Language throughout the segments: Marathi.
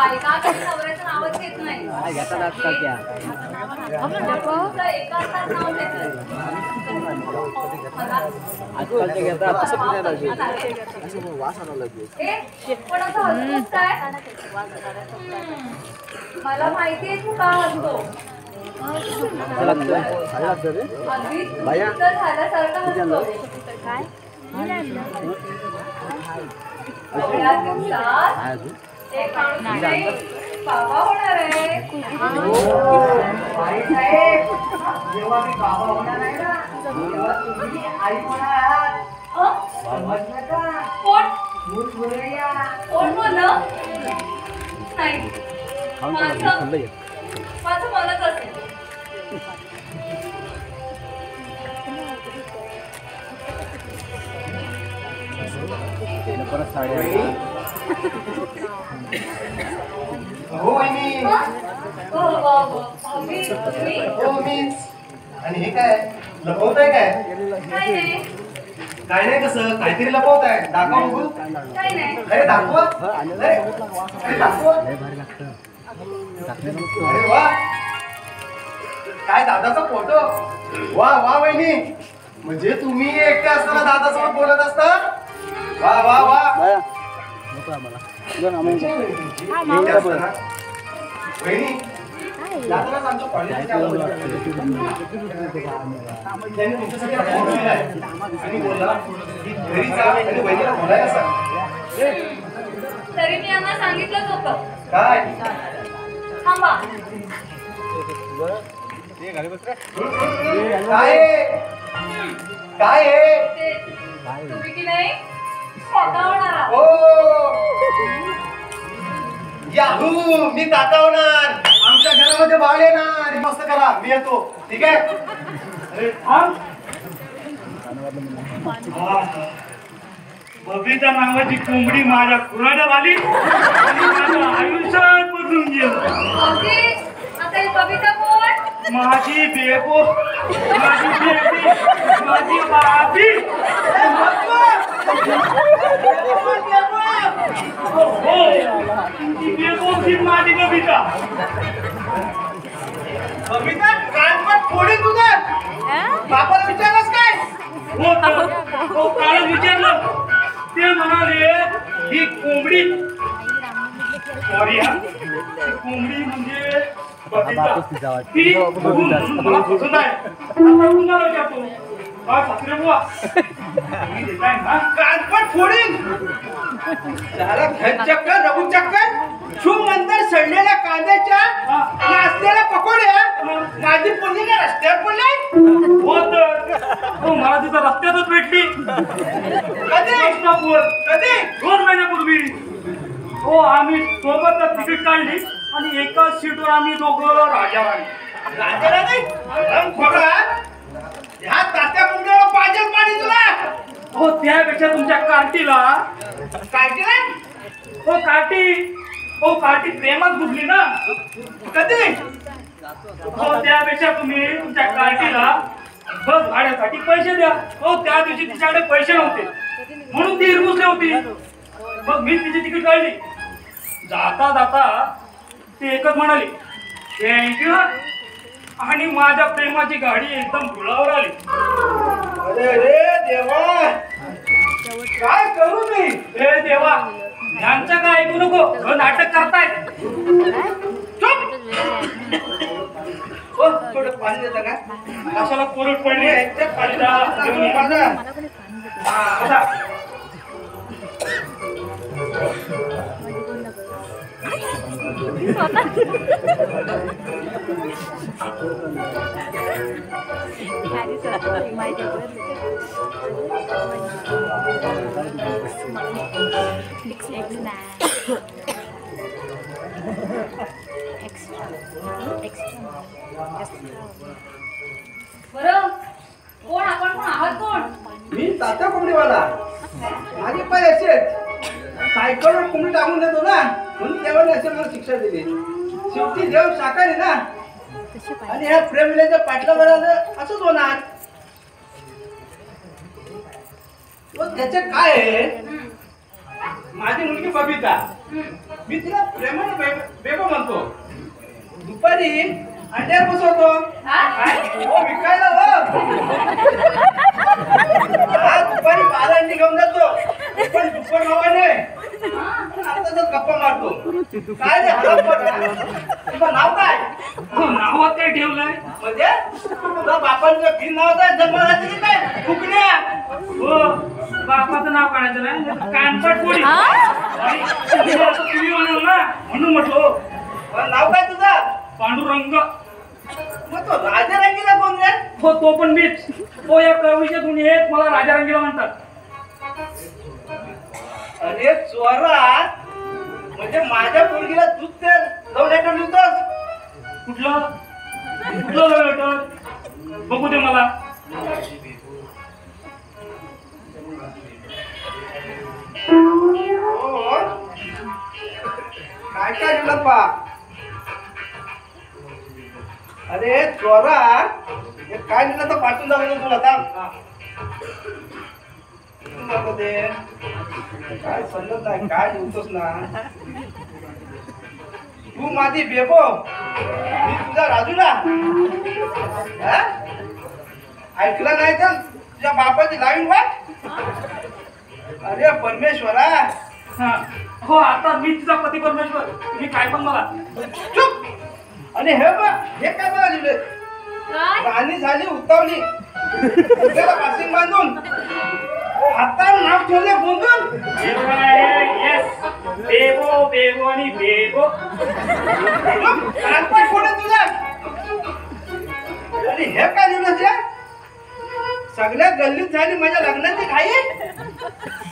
बायका कधी नवऱ्याचं नावच घेत नाही. एकाच नाव घेतात. पण असं हसतोस काय? मला माहितीये तू का हसतो. झाल्यासारखं हसतो. एक बाबा होणार आहे. जेव्हा मी बाबा होणार आहे ना तेव्हा तुम्ही आई होणार आहात. समजलं का? कोण कोण बोललं? नाही माझं मनच असेल. हो वहिनी. हो मीच. आणि हे काय लपवताय काय? काय नाही कसं काहीतरी लपवताय. दाखवा बघू. अरे दाखवा. अरे दाखवा. अरे वा काय दादाचा फोटो. वा वा वहिनी. म्हणजे तुम्ही एकटे असताना दादासोबत बोलत असता. वा वा वा वहिनी दादालाच आमच्या कॉलेजच्या त्यांनी तुमच्यासाठी फोन केलाय आणि बोलला की घरी जा आणि वहिनीला बोलायला सांग. तरी मी यांना सांगितलंच होतं. काय थांबा. काय आहे तुम्ही की नाही काका होणार आहात. याहू मी काका होणार. आमच्या घरामध्ये बाळ येणार. मस्त करा मी येतो. ठीक आहे. अरे थांब. बबीता नावाची कोंबडी माझ्या कुऱ्हाड्यात आली आणि माझं आयुष्यात बदलून गेलं. आता ही बबिता कोण? माझी बेबो माझी बेबी माझी बाबी. ती माझी बबिता. बबिता कानपट फोडी तुझं. बापाला विचारलंस काय? हो काल विचारलं. ते म्हणाले ही कोंबडी सॉरी हा कोंबडी म्हणजे बबिता. ती मला पसंत आहे. आता कुणाला विचारतो काय सासरे बुवा मी देताय ना कानपट फोडीन. झाला घर चक्कर रघु चक्कर शू मंतर सडलेल्या कांद्याच्या नाचलेल्या पकोड्या माझी पुरली का रस्त्यावर पडली. हो तर हो मला तिथं रस्त्यातच भेटली. कधी 2 महिन्यापूर्वी. हो आम्ही सोबतच तिकीट काढली आणि एकाच सीटवर आम्ही दोघं राजा राणी. ह्या तात्या कुंड्याला पाहिजे पाणी तुला. हो त्यापेक्षा तुमच्या कार्टीला काय केलं? हो कार्टी प्रेमात बुडली ना. कधी? हो त्यापेक्षा तुम्ही तुमच्या कार्टीला बस भाड्यासाठी पैसे द्या. हो त्या दिवशी तिच्याकडे पैसे नव्हते म्हणून ती हिरमुसली होती. मग मी तिची तिकीट काढली. जाता जाता ती एकच म्हणाली थँक्यू आणि माझ्या प्रेमाची गाडी एकदम रुळावर आली. अरे देवा काय करू मी. हे देवा यांचं काय ऐकू नको. हे नाटक करतायत. हो थोडं पाणी देता का? कशाला कोरड पडली बरं कोण आपण कोण आहात कोण? मी तात्या कोंबडीवाला. माझे पाय असे सायकलवर कोंबडी टाकून देतो ना म्हणून देवाने असे मला शिक्षा दिली. शेवटी देव शाकाहारी ना आणि ह्या प्रेमलेच्या पाटलावर आलं असंच होणार. त्याचे काय आहे माझी मुलगी बबिता मी तिला प्रेमाने बेबो म्हणतो. दुपारी अंड्यावर बसवतो. हा? हो विकायला हो. हा दुपारी 12 अंडी घेऊन जातो. पण दुपार नावाने आता गप्पा मारतो. काय रे तुझं नाव काय? नावात काय ठेवलंय? म्हणजे तुझा बापाचं भिन नावाचा जन्म झाला की काय? फुकण्या. हो बापाचं नाव काढायचं नाही कानपट कोणी तुम्ही म्हणाल ना म्हणून म्हटलो. नाव काय तुझं? पांडुरंग. मग तो राजा रंगीला कोण रे? हो तो पण मीच. तो या कवीच्यातून येत मला राजा रंगीला म्हणतात. अरे चोरा म्हणजे माझ्या मुलगीला दूध ते लव्ह लेटर लिहितोस? कुठलं कुठलं लव्ह लेटर? बघू दे मला. हो काय काय लिहिलं पा? अरे चोरा हे काय लिहिलं तर पाठवून जाऊ तुला थांब. ते काय समजत नाही काय लिहितोस ना. तू माझी बेबो मी तुझा राजूला. हा? ऐकलं नाही तर तुझ्या बापाची लाईन वाट. अरे परमेश्वरा. हा. हो आता मी तिचा पती परमेश्वर. तुम्ही काय पण मला. चुप. आणि हे बघ हे काय बघा लिहिले. काय? राणी झाली उतावली त्याला पासिंग बांधून हातावर नाव ठेवले बोंदून. येस बेबो बेबो आणि बेबो. कानपट कोण आहे तुझा? आणि हे काय लिहिलं ते? सगळ्या गल्लीत झाली माझ्या लग्नाची घाई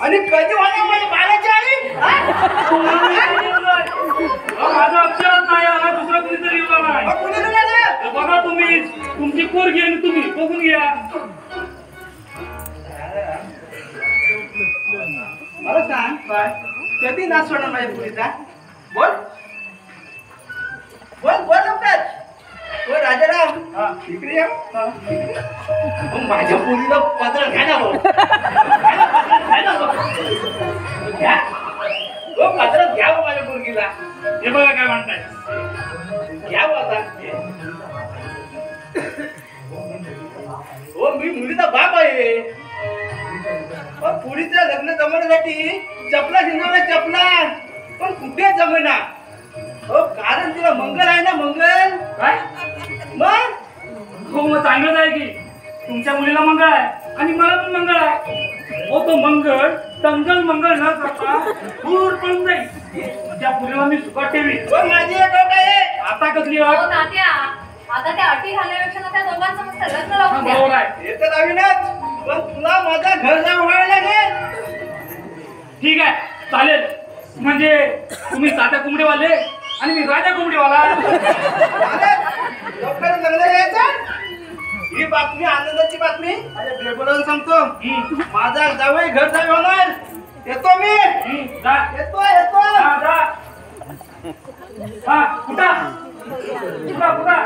आणि कधी होणार माझ्या बाळाची आई? माझा अक्षरात नाही आला दुसरा कुणीतरी लिहिला नाही. मग कुणी लिहिलं ते? तर बघा तुम्ही तुमची पोरगी आणि तुम्ही बघून घ्या. मला सांग काय कधी नाच सोडणार माझ्या पुरीचा? बोल बोल बोल लवकर. ओ राजाराम हा. इकडे ये. मग माझ्या पुरीला पत्र घ्या ना भाऊ. घ्या हो पत्र घ्या हो माझ्या मुलगीला. हे बघा काय म्हणताय. घ्या हो आता. हो मी मुलीचा बाप आहे. पण पुरीचं लग्न जमवण्यासाठी चपला शिंदवल्या चपला पण कुठे जमेना. हो कारण तिला मंगल आहे ना मंगल. काय मग हो मग चांगलंच आहे की तुमच्या मुलीला मंगळ आहे आणि मला पण मंगळ आहे. हो तो मंगळ दंगल मंगळ न करता दूर पण नाही. त्या पुरीला मी सुखात ठेवी. हो माझी एक अट आहे. आता कसली हो अट? तात्या, आता त्या अटी घालण्यापेक्षा ना त्या दोघांचं मस्त लग्न हा, लावून द्या. बरोबर आहे. हे तर नवीनच पण तुला माझा घर जाऊन व्हायला लागेल. ठीक आहे चालेल. म्हणजे तुम्ही तात्या कोंबडीवाले आणि मी राजा कोंबडीवाला. चालेल. लवकर लग्न यायचं. ही बातमी आनंदाची बातमी माझ्या बेबोलाला सांगतो. माझा जावई घर जाऊ होणार. येतो मी. जा. येतो येतो. हा, जा. हा कुठं कुठं कुठं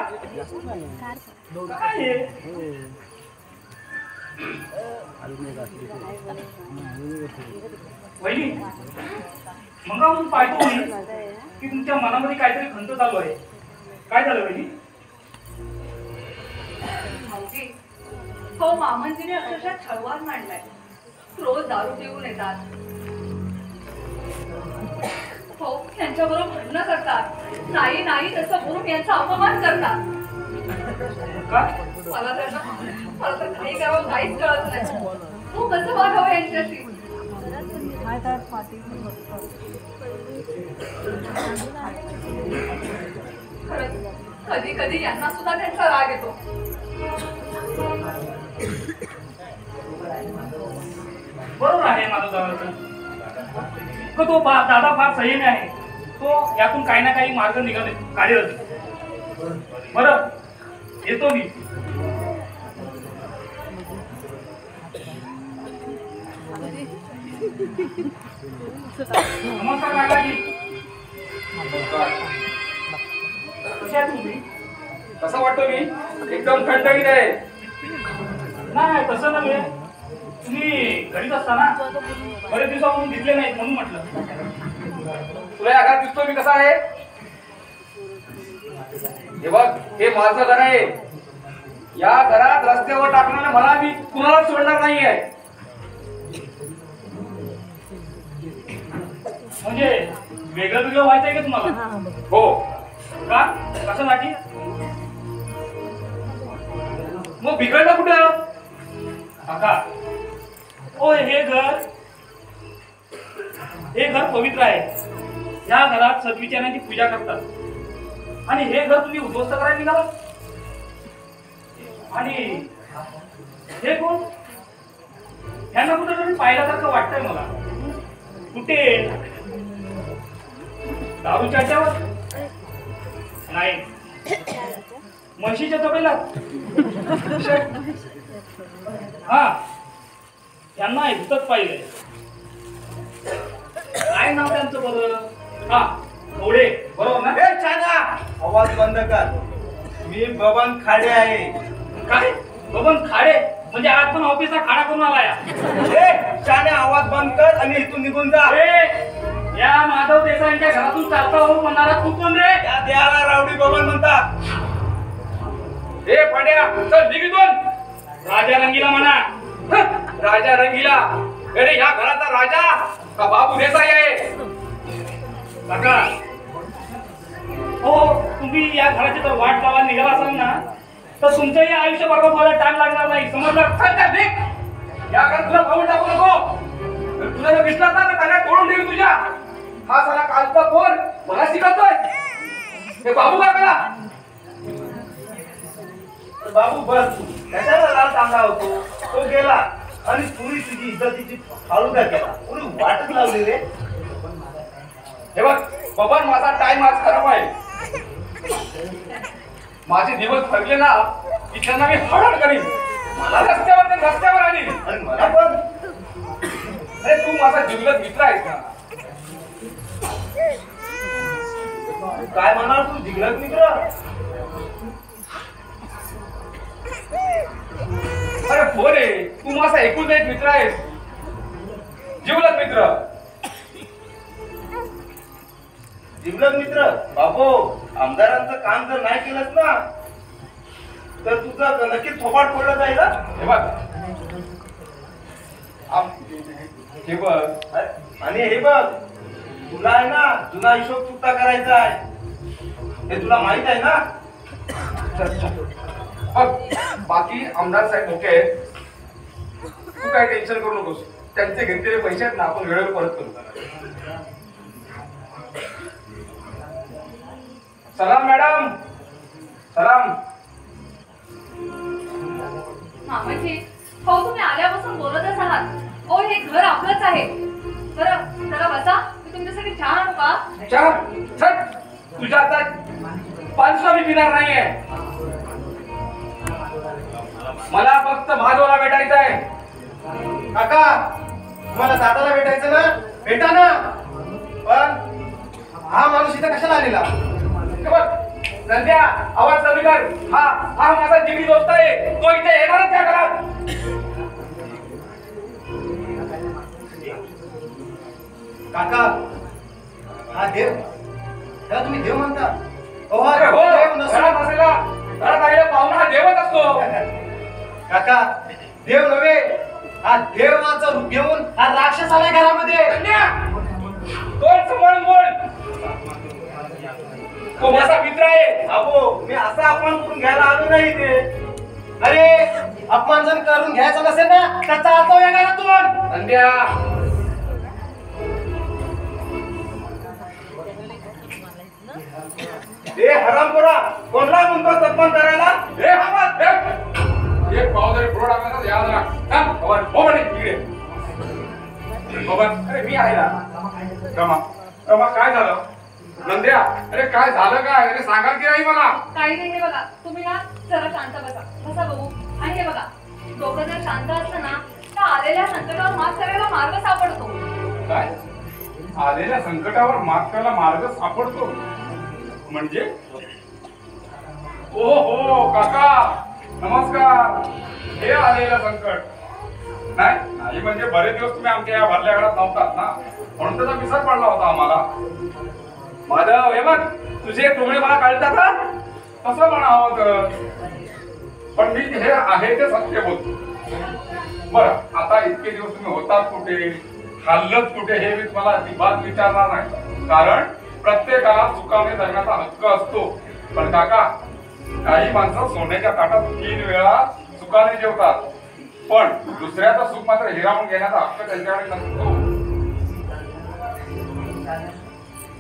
काय आहे? वहिनी मग पाहतो मी की तुमच्या मनामध्ये काहीतरी खंत चालू आहे. काय झालं वहिनी? भाऊजी, हो मामांजीने अक्षरशः छळवार मांडलाय. रोज दारू पिऊन येतात. हो त्यांच्याबरोबर भांडणं करतात. नाही नाही तसं बोलून यांचा अपमान करतात. काय मला तर काही करावं काहीच कळत नाही. तू कसं वागावं यांच्याशी? खरंच कधी कधी यांना सुद्धा त्यांचा राग येतो. बरोबर आहे माझं दादाचं. तो दादा फार संयमी आहे. तो यातून काही ना काही मार्ग काढेल. बरं येतो मी. नमस्कार काकाजी. कशा आहेत तुम्ही? कसा वाटतो मी? एकदम खंडगीर आहे. नाही तसं नव्हे. तुम्ही घरीच असता ना. बरेच दिवसापासून दिसले नाहीत म्हणून म्हटलं. तुला या घरात दिसतो मी कसा आहे? हे बघ, हे माझं घर आहे. या घरात रस्त्यावर टाकणार मला मी कुणाला सोडणार नाहीये. म्हणजे वेगळं वेगळं व्हायचंय का तुम्हाला? हो. का? कशासाठी? मग बिघडलं कुठं? काका, ओ हे घर पवित्र आहे. या घरात सद्विचारांची पूजा करतात आणि हे घर तुम्ही उद्ध्वस्त करायला निघाला. आणि हे कोण? ह्यांना कुठेतरी पाहिल्यासारखं वाटतंय मला. कुठे? दारूच्या अड्ड्यावर? नाही, म्हशीच्या तबेल्यात. हा, यांना इथंच पाहिजे. काय नाव त्यांचं बरं? हा, थोडे बरोबर ना? ए छाना, आवाज बंद कर. मी बबन खाडे आहे. काय? बबन खाडे? म्हणजे आज पण ऑफिसला खाडा करून आलाय. ए छाना, आवाज बंद कर आणि इथून निघून जा. या माधव देसाईंच्या घरातून चालता हो म्हणणारा तू कोण रे? या देहाला रावडी बबन म्हणतात. हे पाड्या, चल निघून. राजा रंगीला म्हणा. राजा रंगीला? अरे ह्या घराचा राजा का बाबू देसाई आहे? काका, हो तुम्ही या घराची जर वाट लावायला निघाला असाल ना तर तुमचंही आयुष्य बरोबर व्हायला टाइम लागणार नाही. समजलं? चल त्या निघ. या घरात तुला पाऊल टाकू नको. तुला जर दिसला ना तर त्याला तोडून देईल तुझ्या. हा साला कालचा फोन मला शिकवतोय. हे बाबू काय करा? बाबू बस, कशाला लाल चांगला होतो. तो गेला आणि पुरी तुझी इज्जतीची फालुदा केला. पुरी वाटच लावली रे. हे बघ बबन, माझा टाइम आज खराब आहे. माझे दिवस ठरले ना की त्यांना मी हडण करीन. मला रस्त्यावर आणीन. आणि मला पण. अरे तू माझा जिवलग मित्र आहेस ना. काय म्हणाल तू? जिगलग मित्र? अरे हो रे, तू माझा एकूण एक मित्र आहेस. जिवलग मित्र. जिगलग मित्र? बाबू, आमदारांचं काम जर नाही केलंस ना तर तुझं नक्कीच थोपाट पडलं जाईल. हे बघ, हे बघ. आणि हे बघ, तुला आहे ना जुना हिशोब चुकता करायचा आहे. हे तुला माहित आहे ना? बघ, बाकी आमदार साहेब मोठे आहेत. तू काय टेन्शन करू नकोस. त्यांचे घेतलेले पैसे आहेत ना आपण वेळेवर परत करू. सलाम मॅडम. सलाम. मामाजी, हो तुम्ही आल्यापासून बोलतच आहात. हो हे घर आपलंच आहे. बरं जरा बसा, मी तुमच्यासाठी चहा आणू का? चहा? छट, तुझ्या आता 500 मी पिणार नाहीये. मला फक्त माधवला भेटायचं आहे. काका, तुम्हाला दादाला भेटायचं ना? भेटा ना. पण हा माणूस इथं कशाला आलेला? हे बघ, संध्या आवाज कमी कर. हा माझा जिगरी दोस्त आहे. तो इथे येणारच त्या घरात. काका, हा देव? त्याला तुम्ही देव म्हणता? अरे हो, घरात असेला घरात आलेला पाहुणा हा देवच असतो. काका, देव नव्हे, हा देवाचं रूप घेऊन हा राक्षस आलाय घरामध्ये. संध्या, तोंड सांभाळून बोल. तो माझा मित्र आहे. अहो, मी असा अपमान करून घ्यायला आलो नाही ते. अरे, अपमान जर करून घ्यायचा नसेल ना तर चालतो या घरातून. संध्या, ए हरामखोरा, कोणला म्हणतो अपमान करायला? हे आवाज एक पाव जरी पुढे टाकला तर याद राख. हा, बबन, हो म्हणे इकडे. बबन, अरे मी आहे ना. रमा काय झालं? नंद्या, अरे काय झालं काय? अरे सांगाल की नाही मला? काही नाही. हे बघा, तुम्ही ना जरा शांत बसा. बसा बघू. आणि हे बघा, दोघं जर शांत असलं ना तर आलेल्या संकटावर मात करायला मार्ग सापडतो. काय? आलेल्या संकटावर मात करायला मार्ग सापडतो म्हणजे? ओ हो काका, नमस्कार. हे आलेलं संकट नाही म्हणजे बरेच दिवस तुम्ही आमच्या या भरल्या घरात नव्हतात ना, म्हणून त्याचा विसर पडला होता आम्हाला. माधव हे बघ, तुझे टोमणे मला कळतात का? कसं म्हणावं तर, पण मी हे आहे ते सत्य बोलतो. बरं, आता इतके दिवस तुम्ही होतात कुठे, खाल्लत कुठे, हे मी तुम्हाला अजिबात विचारणार नाही, कारण प्रत्येकाला सुखाने जगण्याचा हक्क असतो. पण काका, काही माणसं सोन्याच्या ताटात 3 वेळा सुखाने जेवतात, पण दुसऱ्याचं सुख मात्र हिरावून घेण्याचा हक्क त्यांच्याकडे नसतो.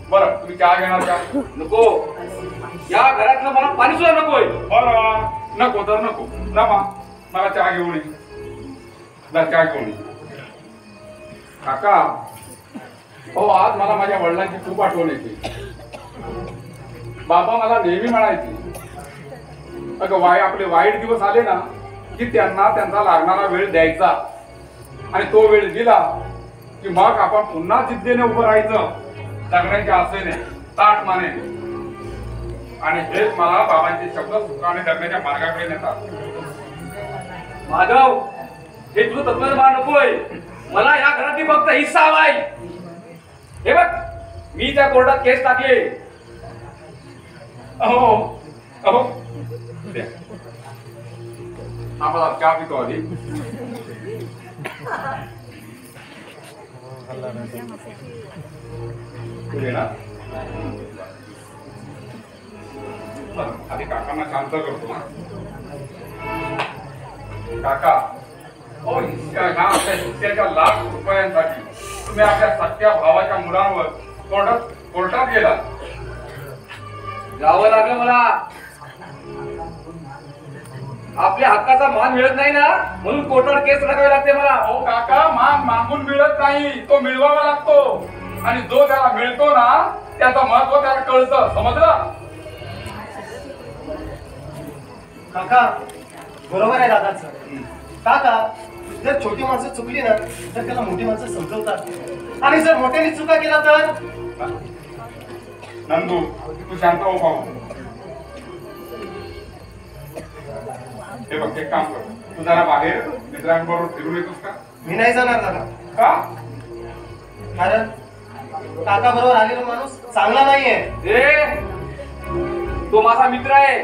बरं, तुम्ही चहा घेणार का? नको, या घरातलं मला पाणी सुद्धा नकोय. बरं, नको तर नको. नमा, मला चहा घेऊन ये. चहा घेऊन ये. काका, हो, आज मला माझ्या वडिलांची खूप आठवण येते. बाबा मला नेहमी म्हणायचे, अगं आपले वाईट दिवस आले ना की त्यांना त्यांचा लागणारा वेळ द्यायचा, आणि तो वेळ दिला की मग आपण पुन्हा जिद्दीने उभं राहायचं, जगण्याच्या आसेने, ताटमाने. आणि हेच मला बाबांचे शब्द सुखाने जगण्याच्या मार्गाकडे नेतात. माधव, हे तुझं तत्वज्ञान नकोय. मला या घरातली फक्त हिस्सा हवाय. हे बघ, मी त्या कोर्टात केस टाकले. अहो अहो, द्या. आम्हाला चहा पितो आधी. आधी काकांना शांत करतो ना. काका, ओ ह्या आपल्या हिस्स्याच्या लाख रुपयांसाठी तुम्ही आपल्या सख्या भावाच्या मुलांवर कोर्टात गेला. जावं लागलं मला. आपल्या हक्काचा मान मिळत नाही ना, म्हणून कोर्टात केस टाकावी लागते मला. अहो काका, मान मागून मिळत नाही, तो मिळवावा लागतो. आणि जो त्याला मिळतो ना, त्याचं महत्व त्याला कळतं. समजलं? काका, बरोबर आहे दादाचं. काका, जर छोटी माणसं चुकली ना तर त्याला मोठी माणसं समजवतात, आणि जर मोठ्याने चुका केला तर. नंदू, तू शांत हो पाहू. हे बघ, एक काम कर, तू जरा बाहेर मित्रांबरोबर फिरून येतोस का? मी नाही जाणार दादा, का? कारण काका बरोबर आलेला माणूस चांगला नाहीये. ए, तो माझा मित्र आहे.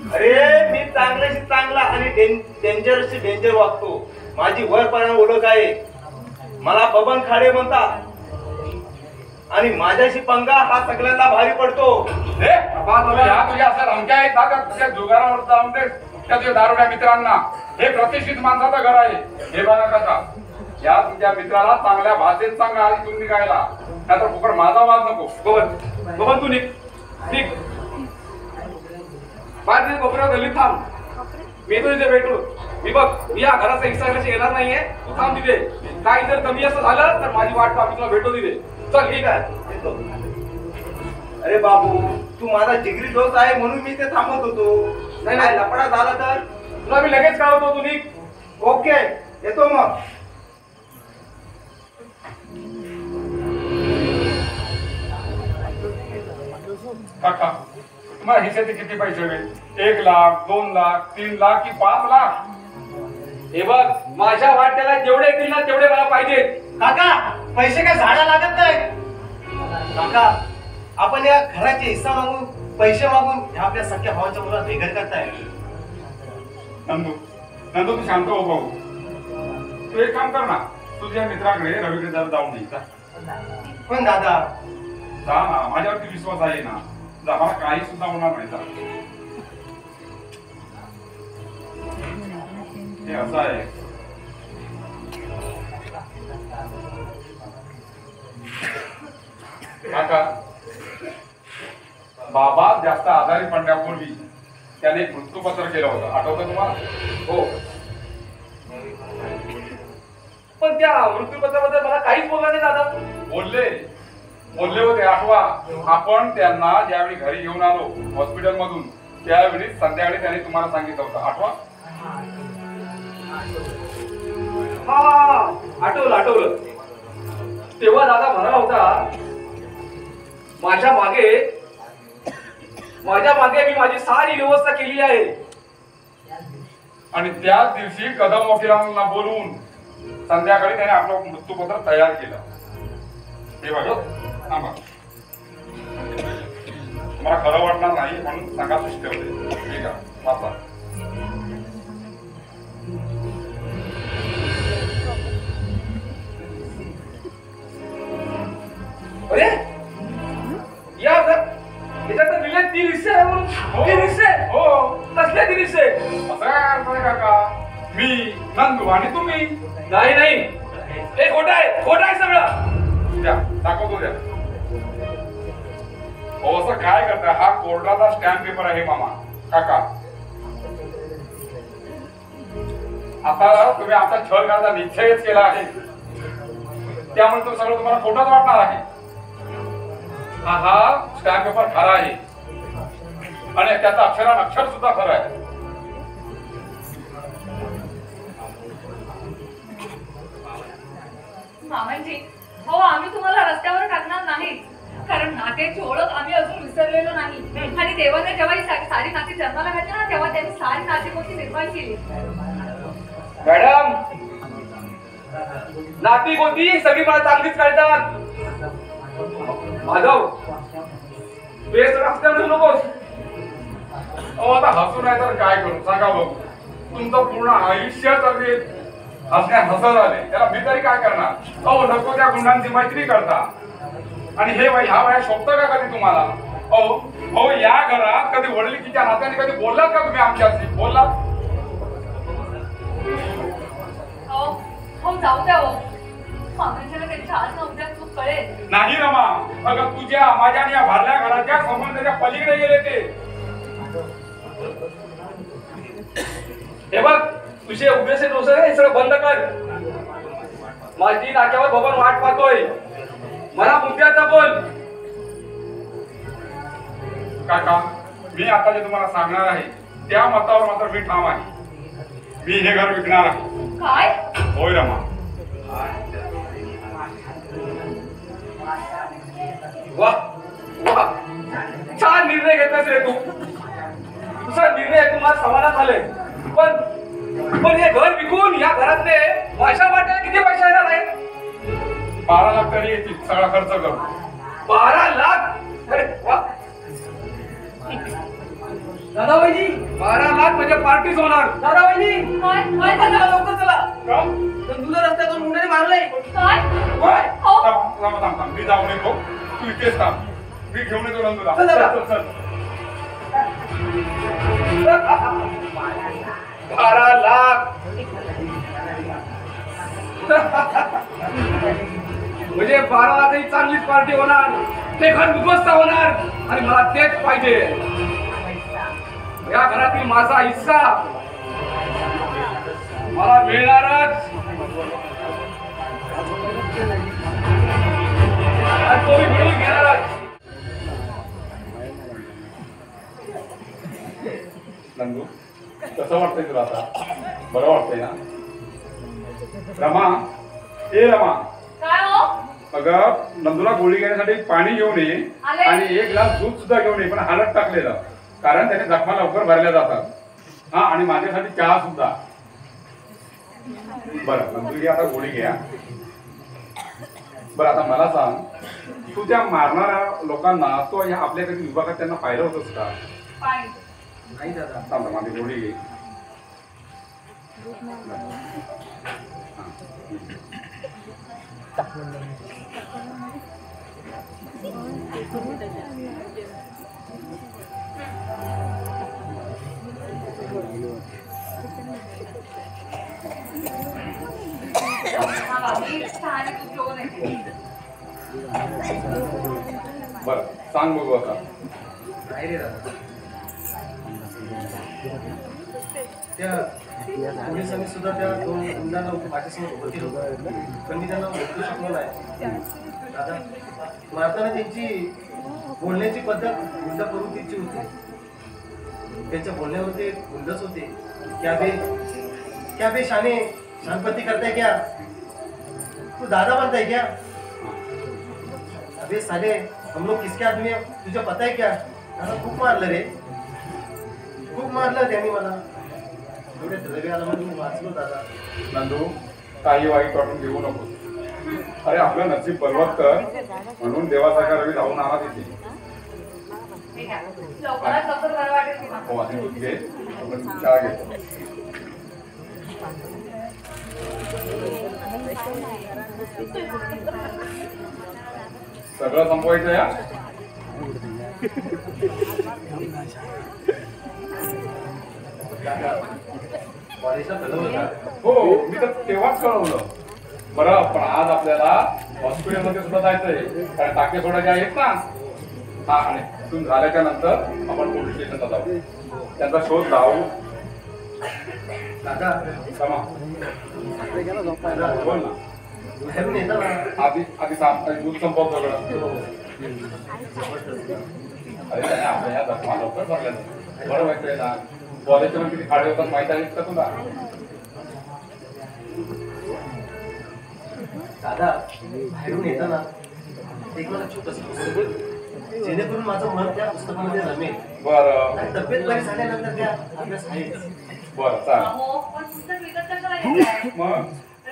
अरे, मी चांगल्याशी चांगला आणि डेंजरशी डेंजर वागतो. माझी वरपर्यंत ओळख आहे. मला बबन खाडे म्हणतात, आणि माझ्याशी पंगा हा सगळ्यांना भारी पडतो. हे बाबा, तुम्ही ह्या तुझ्या अशा धमक्या आहेत ना, का तुझ्या जुगारावर जाऊन दे त्या तुझ्या दारुड्या मित्रांना. हे प्रतिष्ठित माणसाचं घर आहे. हे बघा काका, या तुझ्या मित्राला चांगल्या भाषेत सांगा आणि तुम्ही निघायला, नाहीतर फुकट माझा वाद नको. बबन, तू निघ. बाहेर कोपऱ्यावर गल्लीत थांब. मी तो तिथे भेटू. मी या घराचा हिस्सा घेण्याची येणार नाहीये. तू थांब तिथे. काही जर कमी असं झालं तर माझी वाट पाहा, मी तुला भेटू तिथे. चल, ठीक आहे, येतो. अरे बाबू, तू माझा जिगरी दोस्त आहे म्हणून मी ते थांबवत होतो. नाही, लफडा झाला तर तुला मी लगेच कळवतो. तू निघ. ओके, येतो मग. काका, तुम्हाला हिस्साचे किती पैसे हवे? 1 लाख, 2 लाख, 3 लाख की 5 लाख? हे बघ, माझ्या वाट्याला जेवढे येतील ना तेवढे मला पाहिजे. काका, पैसे काय झाडा लागत नाही. काका, आपण या घराचे हिस्सा मागून, पैसे मागून ह्या आपल्या सख्या भावाच्या मुलाला बेघर करताय. नंदू, तू शांत हो भाऊ. तू एक काम कर ना, तुझ्या मित्राकडे रवीकडे जरा जाऊन ये. पण दादा, जा ना, माझ्यावरती विश्वास आहे ना. जा, मला काही सुद्धा होणार नाही. जा. हे असं आहे. काका, बाबा जास्त आजारी पडण्यापूर्वी त्याने एक मृत्यूपत्र केलं होतं, आठवतं तुम्हाला? हो, पण त्या मृत्यूपत्राबद्दल मला काहीच बोलला नाही दादा. बोलले होते, आठवा. आपण त्यांना ज्यावेळी घरी घेऊन आलो हॉस्पिटल मधून, त्यावेळी संध्याकाळी त्याने तुम्हाला सांगितलं होतं, आठवा? हा, आठवलं. तेव्हा दादा म्हणाला होता, माझ्या मागे मी माझी सारी व्यवस्था केली आहे. आणि त्याच दिवशी कदम वकिलांना बोलवून संध्याकाळी त्याने आपलं मृत्यूपत्र तयार केलं. हे बघा थांबा, तुम्हाला खरं वाटणार नाही म्हणून सांगा सुष्ट होते. ठीक आहे, वाचा. अरे या याच्यात तर लिहिलं 3 हिस्से आहे म्हणून. 3 हिस्से? हो, कसले 3 हिस्से? असं काय अर्थ आहे काका? मी, नंदू आणि तुम्ही. नाही नाही, हे खोटं आहे सगळं. द्या, दाखवतो द्या. हो, असं काय करताय? हा कोर्टाचा स्टॅम्प पेपर आहे मामा काका. आता तुम्ही आमचा छळ करण्याचा निश्चयच केला आहे, त्यामुळे तो सगळं तुम्हाला खोटंच वाटणार आहे. हा स्टॅम्प पेपर खरा आहे आणि त्याचा अक्षर सुद्धा खरं आहे. मामांजी, हो आम्ही तुम्हाला रस्त्यावर टाकणार नाही, कारण नात्याची ओळख आम्ही अजून विसरलेलो नाही. आणि देवाने जेव्हा ही सारी नाती जन्माला घातली ना, तेव्हा त्यांनी सारी नातेगोती निर्माण केली. मॅडम, नाती कोणती सगळी मला चांगलीच कळतात. माधव, बेस रस्त्या मिळू नकोस. अहो, आता हसू नाही तर काय करू सांगा बघू. तुमचं पूर्ण आयुष्य तर हसत आले, त्याला मी तरी काय करणार? अहो, नको त्या गुंडांची मैत्री करता. आणि हे ह्या वया शोभतं का कधी तुम्हाला? अहो, या घरात कधी वडिलीच्या नात्याने कधी बोललात का तुम्ही आमच्याशी? बोललात? हो जाऊ द्या. हो मामांजीला त्यांच्या आज ना उद्या चूक कळेल. नाही रमा, अगं तुझ्या माझ्या आणि या भरल्या घराच्या संबंधाच्या पलीकडे गेले ते. हे बघ, तुझे उभेसे डोसे हे सगळं बंद कर. माझी नाक्यावर बबन वाट पाहतोय, मला मुद्द्याचा बोल. काका, मी आता जे तुम्हाला सांगणार आहे त्या मतावर मात्र मी ठाम आहे. मी हे घर विकणार आहे. काय? होय रमा. वाह वाह, छान निर्णय घेतलास रे तू. तुझा निर्णय ऐकून मला समाधान झालंय. पण हे घर विकून या घरातले माझ्या वाट्याला किती पैसे येणार आहे? 12 लाख तरी येतील सगळा खर्च करून. 12 लाख? अरे वा. दादा वहिनी, 12 लाख म्हणजे पार्टीच होणार. दादा वहिनी, काय चला लवकर चला. का? तुला रस्त्यातून मुंड्याने मारलंय. काय? होय? हो. थांब, मी जाऊन येतो. तू इथेच थांब, मी घेऊन येतो नंदूला. चल, चल. चल, चल. 12 लाख म्हणजे 12 लाख ही चांगलीच पार्टी होणार. ते घर उद्ध्वस्त होणार आणि मला तेच पाहिजे. या घरातील माझा हिस्सा मला मिळणारच आणि तो मी मिळून घेणारच. नंदू, कसं वाटतंय तुला आता? बरं वाटतंय ना? रमा, ए रमा, काय हो? अगं नंदूला गोळी घेण्यासाठी पाणी घेऊन ये आले. आणि 1 ग्लास दूध सुद्धा घेऊन ये, पण हालत टाकलेलं, कारण त्याने जखमा लवकर भरल्या जातात. हा, आणि माझ्यासाठी चहा सुद्धा. बरं नंदू, घे आता गोळी घ्या. बरं आता मला सांग, तू त्या मारणाऱ्या लोकांना तो ह्या आपल्या कधी विभागात त्यांना पाहिलं होतंस का? पाणी. नाही दादा. थांबा, माझी गोळी घे. हा बाबी, चहाने तूप घेऊन येते. बरं सांग बघू आता. नाही रे दादा, त्या पोलिसांनी सुद्धा त्या 2 गुंडांना माझ्यासमोर उभं केलं होतं, पण मी त्यांना ओळखू शकलो नाही. दादा, मारताना त्यांची बोलण्याची पद्धत गुंड प्रवृत्तीची होती. त्यांच्या बोलण्यावरती गुंडच होते. क्या बे शाने शानपत्ती करताय क्या? तू दादा बनताय क्या? अबे साले, हम लोग किसके आदमी है तुझे पता है क्या? दादा खूप मारलं रे, खूप मारलं त्यांनी मला. एवढे रवी आला म्हणून मी वाचलो दादा. नंदू काही वाईट वाटून घेऊ नको. अरे आपलं नसीब बलवत्तर म्हणून देवासारखा रवी धावून आला तिथे. ठीक आहे. लवकरात लवकर बरं वाटेल तुला. हो आणि दूध घे, आपण चहा घेतो. सगळं संपवायचं या. कॉलेजला ठरवलं का? हो मी तर तेव्हाच कळवलं. बरं पण आज आपल्याला हॉस्पिटलमध्ये सुद्धा जायचंय कारण टाके सोडायचे आहेत ना. हा आणि तिथून झाल्याच्या नंतर आपण पोलीस स्टेशनला जाऊ, त्यांचा शोध लावू. दादा समा बोल ना. बाहेरून येतं ना. आधी सांग दूध संपव सगळं. अरे त्याने आपल्या या जखमा लवकर भरल्या नाही. बरं व्हायचंय ना. कॉलेजच्या पण किती खाडे होतात माहिती आहेत का तुला? दादा बाहेरून येतं ना एक मला छोटस जेणेकरून माझं मन त्या पुस्तकामध्ये रमेल. बरं आणि तब्येत बरी झाल्यानंतर त्या अभ्यास आहेच. बरं चालेल. अहो, पण पुस्तक विकत कशाला घेताय? मग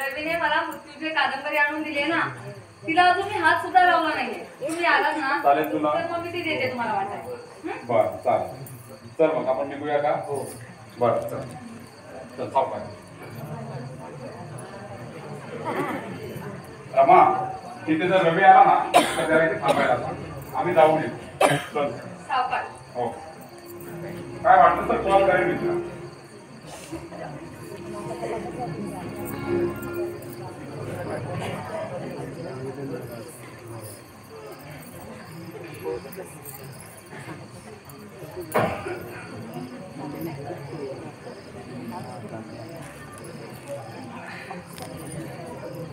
रवीने मला मृत्यूची कादंबरी आणून दिली ना, तिला अजून मी हात सुद्धा लावला नाहीये. तुम्ही आलात ना चालेल तुला? तर मग मी ती देते तुम्हाला वाटायला. हं? बरं चालेल. चल मग आपण निघूया का? हो बरं चल चल थांब. रमा तिथे जर रवी आला ना तर त्याला इथे थांबायला सांग. आम्ही जाऊन येऊ. चल. सावकाश. हो काय वाटलं तर कॉल करेल मी तुला.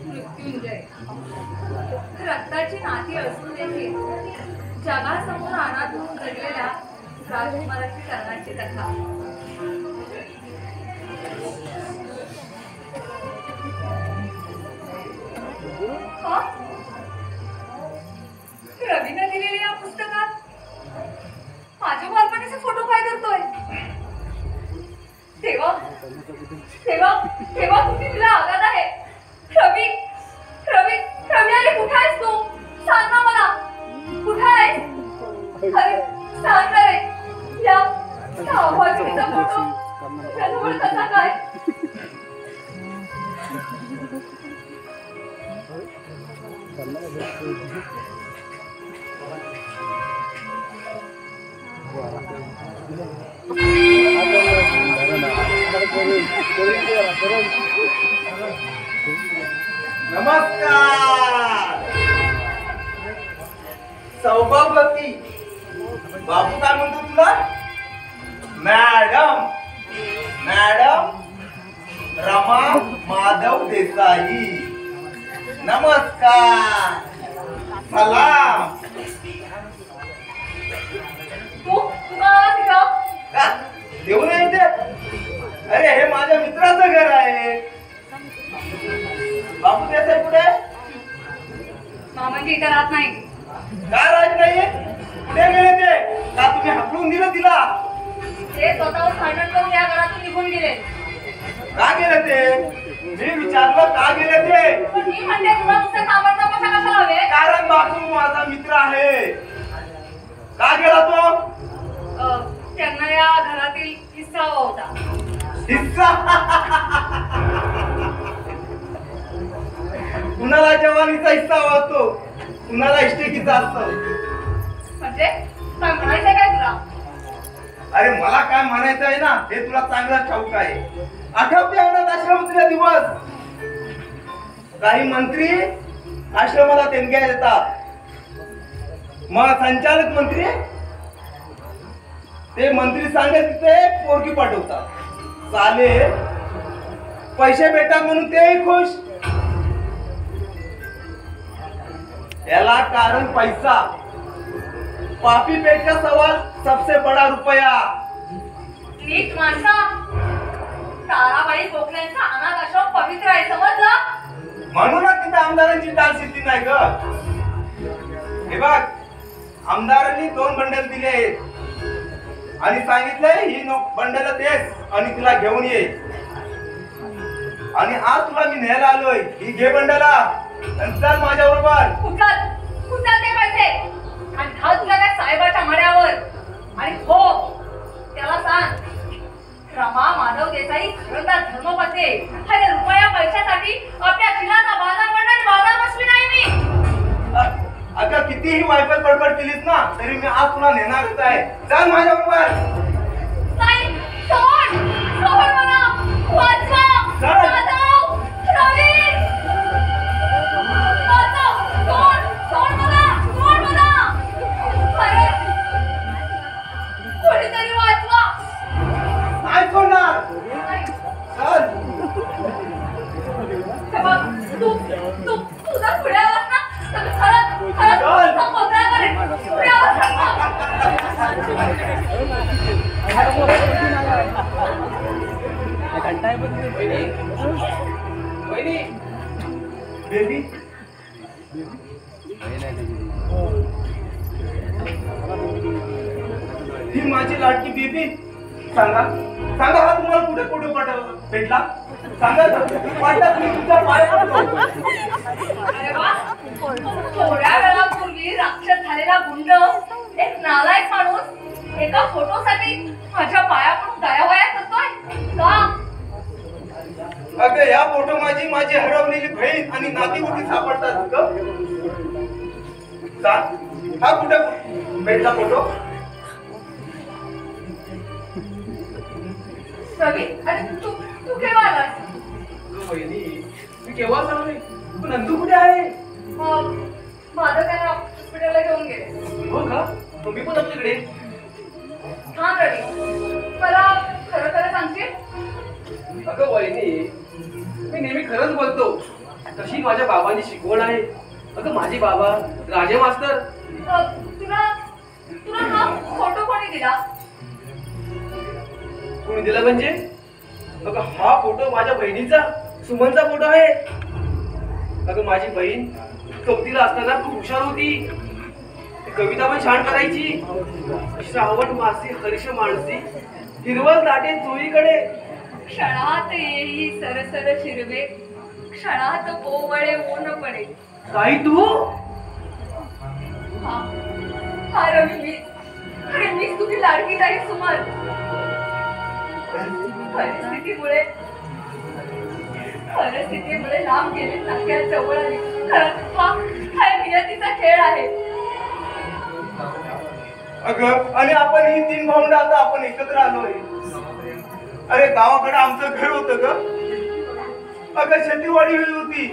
मृत्युंजय रक्ताची नाती असून देखील जगासमोर अनाथ होऊन जगलेल्या राजकुमाराची कर्णाची कथा. हा? रवीने दिलेल्या या पुस्तकात माझ्या बालपणीचे फोटो काय करतोय? तेव्हा तेव्हा तेव्हा तुम्ही तुला आघात आहे. रवी रवी रवी अरे कुठे आहेस तू? सांग ना मला कुठे आहेस? अरे सांग ना रे. या आवाजीचा फोटो त्याजवळ कसा काय? नमस्कार सौभाग्यवती. बाबू काय म्हणतो तुला? Madam madam Rama Madhav Desai. नमस्कार सलाम. येऊन येते. अरे हे माझ्या मित्राचं घर आहे. बापू देसाई कुठे? मामांची इथं राहत नाही. का राज नाहीये? कुठे गेले ते? का तुम्ही हाकलून दिलं तिला? ते स्वतःवर भांडण करून या घरातून निघून गेले. का गेले ते? मी विचारलं का गेले ते? मी म्हणते तुला नुसतं कामाचा कशा कशाला हवे? कारण बापू माझा मित्र आहे. का गेला तो? त्यांना या घरातील हिस्सा हवा होता. हिस्सा? कुणाला जवानीचा हिस्सा असतो, कुणाला इष्टिकीचा असतो. म्हणजे काय म्हणायचंय काय तुला? अरे मला काय म्हणायचं आहे ना हे तुला चांगलं ठाऊक आहे. आठवते अनाथ आश्रमातले दिवस. काही मंत्री आश्रमाला देणग्या देतात. मग संचालक मंत्री ते मंत्री सांगत तिथे पोरगी पाठवतात. चालेल पैसे भेटा म्हणून तेही खुश. याला कारण पैसा. पापी पेट का सवाल सबसे बड़ा रुपया. नीट माणसा ताराबाई गोखल्यांचा अनाथ आश्रम पवित्र आहे समजलं? म्हणूनच तिथे आमदारांची टाल सिद्धी नाही ग. हे बघ आमदारांनी 2 बंडल दिले आणि सांगितलंय ही बंडाला देस आणि तिला घेऊन ये. आणि आज तुला मी न्यायला आलोय. ही घे बंडाला आणि चल माझ्या बरोबर. उचल ते पैसे आणि घाल तुला त्या साहेबाच्या मड्यावर. आणि हो, त्याला सांग, रमा माधव देसाई खरंतर धर्मपत्नी आहे. आणि रुपया पैशासाठी आपल्या शिलाचा बाजार मंडळ बाजार बसली नाही मी. अगं कितीही वायफल बडबड केलीस ना तरी मी आज तुला नेणारच आहे. चल माझ्या बरोबर. नाही, सोड सोड मला. वाचवा माधव, रवी, वाचव, सोड सोड मला, सोड मला. अरे, कोणीतरी वाचवा. नाही सोडणार. नाही. चल. हे बघ, तू जर पुढे आलास ना तर मी खरंच तुझा मोकळा करेन. पुढे आलास ना. बेबी ही माझी लाडकी बेबी. सांगा सांगा हा तुम्हाला कुठे कुठे भेटला सांगा. वाटत मी तुमच्या पायात पडतो. अरे वा, थोड्या वेळापूर्वी राक्षस झालेला गुंड, एक नालायक माणूस एका फोटोसाठी माझ्या पायाकडून दयावया करतोय का? अगं या फोटो माझी हरवलेली बहीण आणि नाती कुठे सापडतात ग. सांग हा कुठे भेटला फोटो. रवी, अरे तू केव्हा आलास? मी केव्हा सांगले. नंदू कुठे आहे? माझं त्यांना हॉस्पिटलला घेऊन गेले. हो का? तुम्ही पण आपल्याकडे. थांब रवी, मला खरं खरं सांगशील? अगं वहिनी, मी नेहमी खरंच बोलतो. तशी माझ्या बाबांची शिकवण आहे. अगं माझे बाबा राजे मास्तर. तुला हा फोटो कोणी दिला? कोणी दिला म्हणजे? अगं हा फोटो माझ्या बहिणीचा, सुमनचा फोटो आहे. अगं माझी बहीण कवितेला असताना खूप हुशार होती. ती कविता पण छान करायची. श्रावण मासी हर्ष मानसी हिरवळ दाटे चोळीकडे. क्षणात येई सरसर शिरवे, क्षणात पोवळे ऊन पडे. काही तू हा रवी, मीच तुझी लाडकी ताई सुमन. परिस्थितीमुळे लांब गेले, नाक्यात जवळ आले. खरंच हा नियतीचा खेळ आहे. अगं आणि आपण ही 3 भावंड आता आपण एकत्र आलोय. अरे गावाकडे आमचं घर होतं ग. अगं शेतीवाडी होती.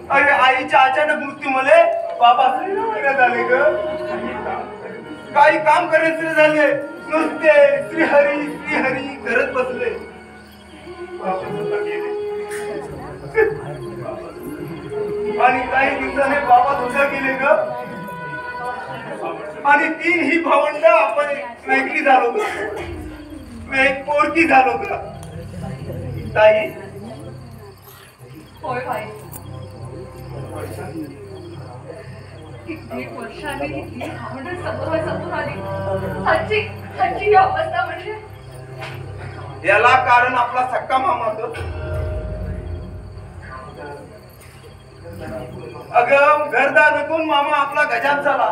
अरे आईच्या अचानक मृत्यूमुळे बाबा झाले ग. काही काम करायचे झाले नुसते श्रीहरी श्रीहरी करत बसले. आणि काही दिवसाने बाबा सुद्धा गेले ग. आणि 3 ही भावंड आपण वेगळी झालो ग. पोरकी झालो ग. ताई होय भाई, किती वर्षांनी ही भावंड समोर आली. आजची ही अवस्था म्हणजे याला कारण आपला सक्का मामा ग. अगं घरदार विकून मामा आपला गजात झाला.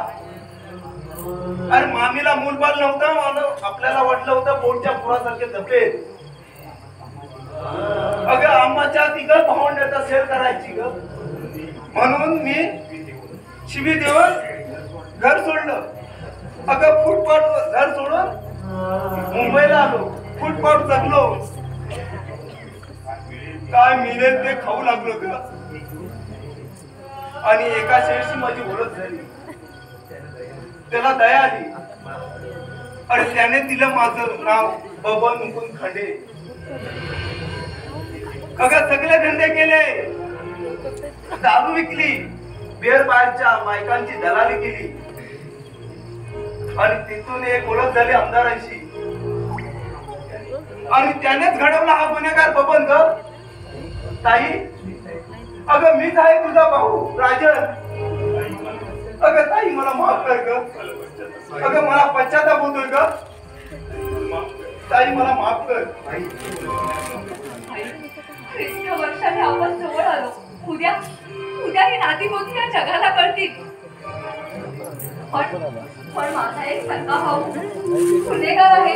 अरे मामीला मूलबाल नव्हतं. आपल्याला वाटलं होतं पोटच्या पुरासारखे धपेल. अगं आम्हाच्या 3 भावंडाचा सेल करायची ग. म्हणून मी शिवी देऊन घर सोडलं. अगं फुटपाथ घर सोडून मुंबईला आलो. फुटपाथ जगलो. काय मिळेल ते खाऊ लागलो ग. आणि एका शेठशी माझी ओळख झाली. त्याला दया आली. आणि त्याने दिलं माझं नाव बबन मुकुंद खांडे. अगं सगळे धंदे केले. दारू विकली. बेर बाहेरच्या बायकांची दलाली केली. आणि तिथून एक ओळख झाली आमदारांशी. आणि त्यानेच घडवला हा गुन्हेगार बबन ग. ताई अगं मीच आहे तुझा भाऊ राजन. अगं ताई मला माफ कर ग. अगं मला पश्चाताप होतोय ग. ताई मला माफ कर. इतक्या वर्षाने आपण जवळ आलो. उद्या उद्या ही नाती गोती या जगाला कळतील. पण माझा एक सख्खा भाऊ गुन्हेगार आहे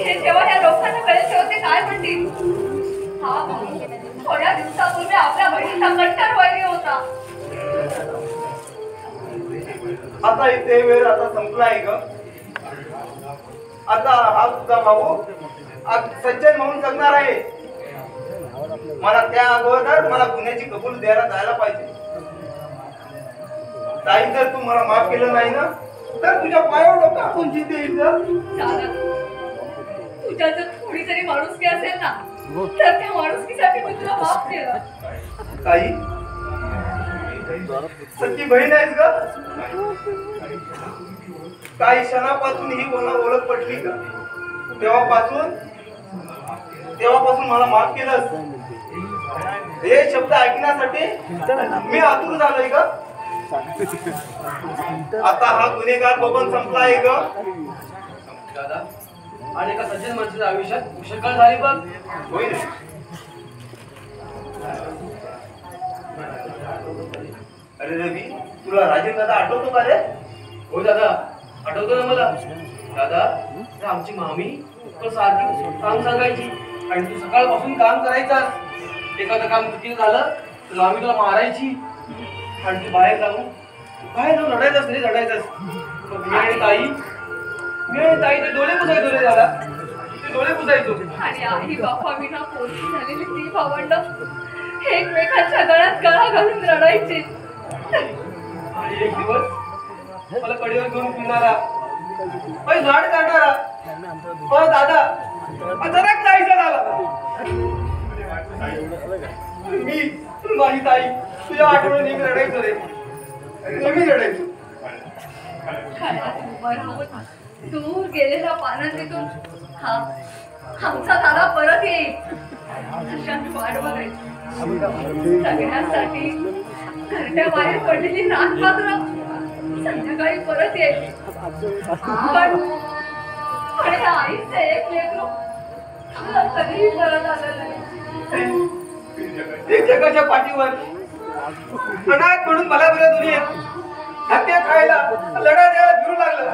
हे जेव्हा या लोकांना कळेल तेव्हा ते काय म्हणतील? हा भाऊ थोड्या दिवसापूर्वी आपल्या बहिणीचा कट्टर वैरी होता. आता इथे वेळ आता संपलाय ग. आता हा तुझा भाऊ सज्जन म्हणून जगणार आहे. मला त्या अगोदर मला गुन्ह्याची कबूल द्यायला जायला पाहिजे. ताई जर तू मला माफ केलं नाही ना तर तुझ्या पायावर डोकं आपण जिथे येईल. तुझ्या जर थोडी तरी माणुसकी असेल ना तर त्या माणुसकीसाठी मी तुला माफ केलं. ताई सच्ची बहीण आहेस ग. काही क्षणापासून ही ओळख पटली का तेव्हापासून मला माफ केलंस. हे शब्द ऐकण्यासाठी मी आतुर झालोय ग. आता हा गुन्हेगार बबन संपला आहे ग. दादा आणि एका सज्जन माणसाच्या आयुष्यात उशकळ झाली बघ. होईल. अरे रवी तुला राजेंद्र दादा आठवतो का रे? हो दादा आठवतो ना मला. दादा आमची मामी तो सारखी काम सांगायची आणि तू सकाळपासून काम करायचास. एखादं काम चुकीचं झालं तर मामी तुला मारायची आणि तू बाहेर जाऊन रडायचास नाही रडायचास. मी आणि ताई ते डोळे पुसायचो रे दादा. ते डोळे पुसायचो. आणि आई बापा विना पोरगी झालेली ती भावंड एकमेकांच्या गळ्यात गळा घालून रडायची. आणि एक दिवस मला कडेवर घेऊन फिरणारा झाड काढणारा दादा अचानक जायचा झाला. मी माझी ताई तुझ्या आठवण नेहमी रडायचो रे. नेहमी रडायचो. दूर गेलेल्या पानांतून हा आमचा दादा परत येईल अशांची वाट बघायची. सगळ्यांसाठी घरट्या बाहेर पडलेली नाक मात्र संध्याकाळी परत येईल. पण ह्या आईचे एक लेकरू कधीही परत आलं नाही. एक जगाच्या पाठीवर अनाथ म्हणून मला बऱ्या दुनियेत हत्या खायला लढा द्यायला फिरू लागलं.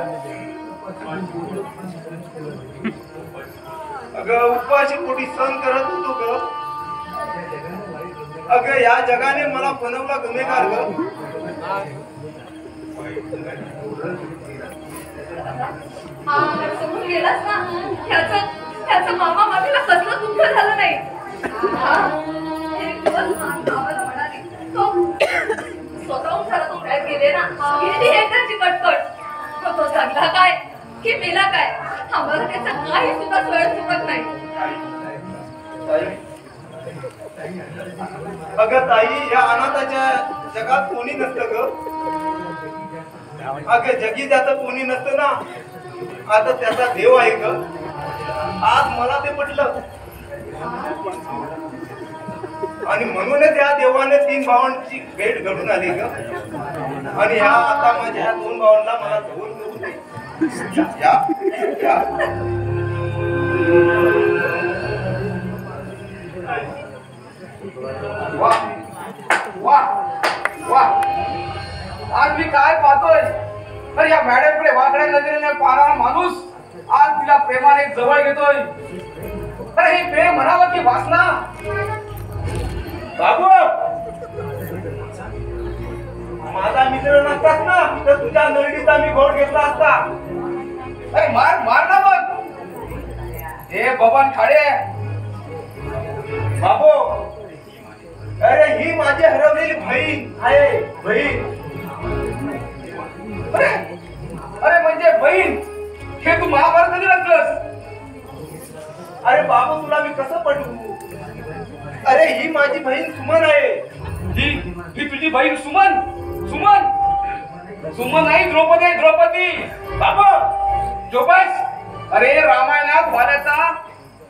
अगं उपवाशी पोटी सहन करत होतो ग. अगं या जगाने मला बनवला गुन्हेगार ग. समोर गेलास ना त्याचं मामा मामीला कसलं दुःख झालं नाही. एक दिवस गावाला म्हणाली तो स्वतःहून जरा तोंडात गेले ना गेली एकदाची कटकट. तो जगला काय की मेला काय आम्हाला त्याचं काही सुद्धा वेळ चुकत नाही. अगं ताई या अनाथाच्या जगात कोणी नसतं ग. अगं जगी त्याचं कोणी नसतं ना. आता त्याचा देव आहे ग. आज मला ते पटलं आणि म्हणूनच या देवाने 3 भावांची भेट घडून आली ग. आणि ह्या आता माझ्या 2 भावांना मला जवळ घेऊन दे. वाह वाह वाह. आज मी काय पाहतोय तर या मॅडमकडे वाकड्या नजरेने पाहणारा माणूस आज तिला प्रेमाने जवळ घेतोय. तर हे प्रेम म्हणावं की वासना? बाबू माझा मित्र नसतास ना तर तुझ्या नरडीचा मी घोट घेतला असता. अरे मार मार ना मग. हे बबन खाडे. बाबू अरे ही माझी हरवलेली बहीण आहे. बहीण. अरे म्हणजे बहीण हे तू महाभारत कधी रचलंस? अरे बाबू तुला मी कसं पटवू. अरे ही माझी बहीण सुमन आहे. ही तुझी बहीण सुमन? सुमन सुमन नाही द्रौपदी आहे. द्रौपदी. बाबू जोपास. अरे रामायणात वाल्याचा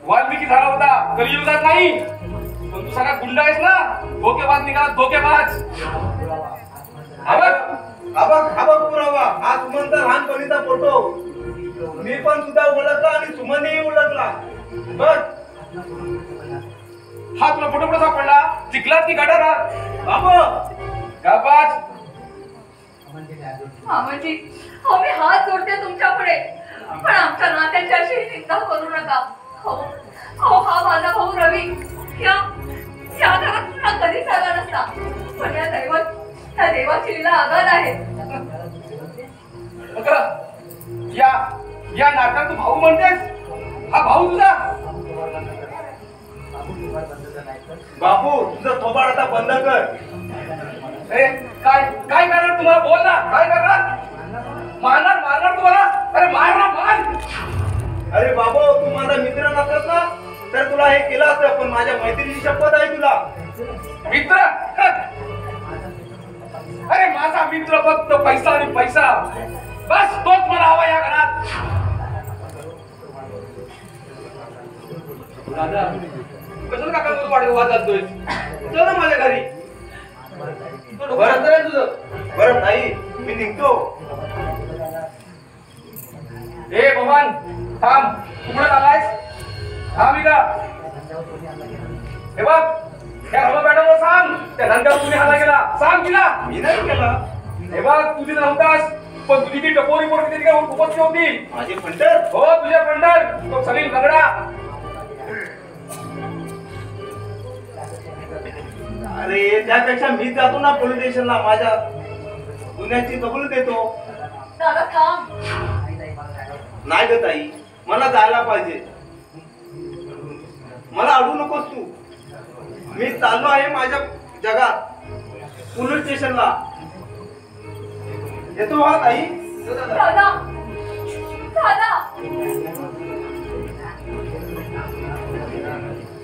वाल्मिकी झाला होता कलियुगात नाही. पण तू सगळा गुंड आहेस ना. धोकेबाज निघाला धोकेबाज. हा बघ पुरावा. हा सुमनचा लहानपणीचा फोटो. मी पण सुद्धा ओळखला आणि सुमनही ओळखला. बघ हा तुला कुठं कुठं सापडला? चिखलात की गटारात? बाबा गपास. मामाजी, हो मी हात जोडते तुमच्या पुढे, पण आमच्या नात्याची अशी निंदा करू नका. हो हा माझा भाऊ रवी या घरात पुन्हा कधीच आला नसता, पण त्या देवाची लीला अगाध आहे. अगं, या नाटकात तू भाऊ म्हणतेस? हा भाऊ तुझा? बापू तुझं थोबाड आता बंद कर. अरे काय करणार तुम्हाला? बोल ना, काय करणार? मारणार तुम्हाला? अरे मार. अरे बाबू तू माझा मित्र नसत ना तर तुला हे केलं असतं, पण माझ्या मैत्रिणीची शपथ आहे तुला. मित्र? अरे माझा मित्र फक्त पैसा आणि पैसा, बस तोच मला हवा या घरात. दादा कशाला काका वाढ वाजतोय? चल ना माझ्या घरी. बरं तुझं बरं नाही मी निघतो. ए भगवान थांब, कुठे आलायस? थांब इथं. हे बघ त्या रमा मॅडमला सांग, त्या नंतर तुम्ही हाला गेला सांग तिला. मी नाही केला. हे बघ तुझी नव्हतास, पण तुझी ती टपोरी पोरगी तिथे उपस्थित होती. माझे पंटर हो तुझ्या पंढर तो सलील लंगडा. अरे त्यापेक्षा मी जातो ना पोलीस स्टेशनला, माझ्या गुन्ह्याची कबूल देतो. दादा थांब. नाही ग ताई, मला जायला पाहिजे. मला अडू नकोस तू. मी चाललो आहे माझ्या जगात पोलीस स्टेशनला. येतो हा ताई. दादा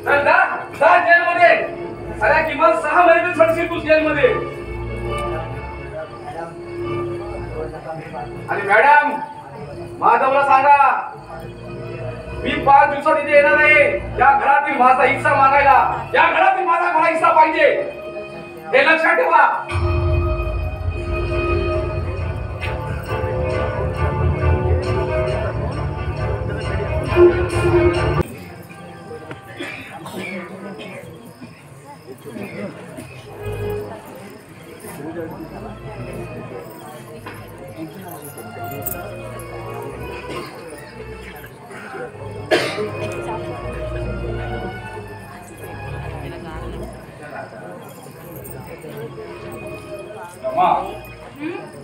चल जा जेलमध्ये. अरे किमान 6 महिने चढशील तू जेलमध्ये. आणि मॅडम माधवला सांगा मी 5 दिवसात इथे येणार आहे. या घरातील माझा हिस्सा मागायला. या घरातील माझा मला हिस्सा पाहिजे, हे लक्षात ठेवा.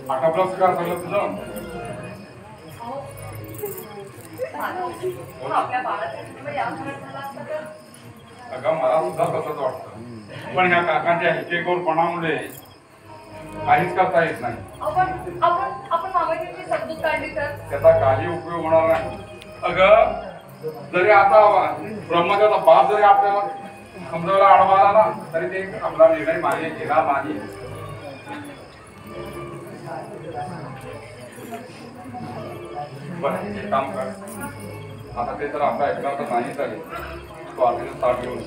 आटोपलं का सगळं तुझं? आपल्या बाळासाठी या घरात झाला असता तर. अगं मला सुद्धा तसंच वाटतं, पण ह्या काकांच्या हिचेखोरपणामुळे काहीच करता येत नाही. आपण मामाजींची समजूत काढली तर. त्याचा काही उपयोग होणार नाही. अगं जरी आता ब्रह्मदेवाचा बाप जरी आपल्याला समजायला अडवा आला ना, तरी ते आपला निर्णय मागे घेणार नाही. बरं एक काम कर, आता ते तर आपला ऐकणार तर नाही चालेल, तो आधीच ताट घेऊन